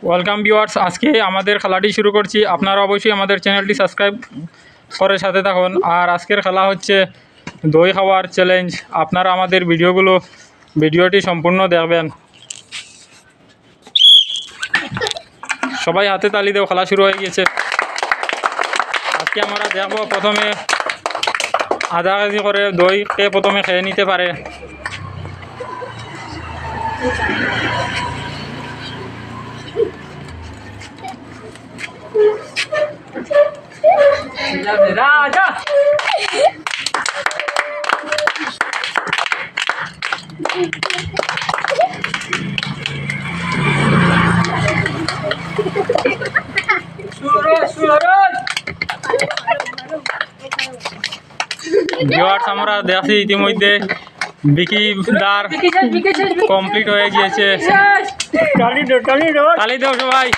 Welcome viewers, আজকে আমাদের খেলাটি শুরু করছি। আপনারা অবশ্যই আমাদের চ্যানেলটি সাবস্ক্রাইব করে সাথে থাকুন। আর আজকের খেলা হচ্ছে দই খাওয়ার চ্যালেঞ্জ। আপনারা আমাদের ভিডিওটি সম্পূর্ণ দেখবেন। সবাই হাতে তালি দেও, খেলা শুরু হয়ে গেছে। আজকে আমরা দেখবো প্রথমে আধা কেজি করে দই কে প্রথমে খেয়ে নিতে পারে। রাজা ভিউয়ার্স, আমরা দেখছি ইতিমধ্যে বিকিদার কমপ্লিট হয়ে গিয়েছে। তালি দাও সবাই।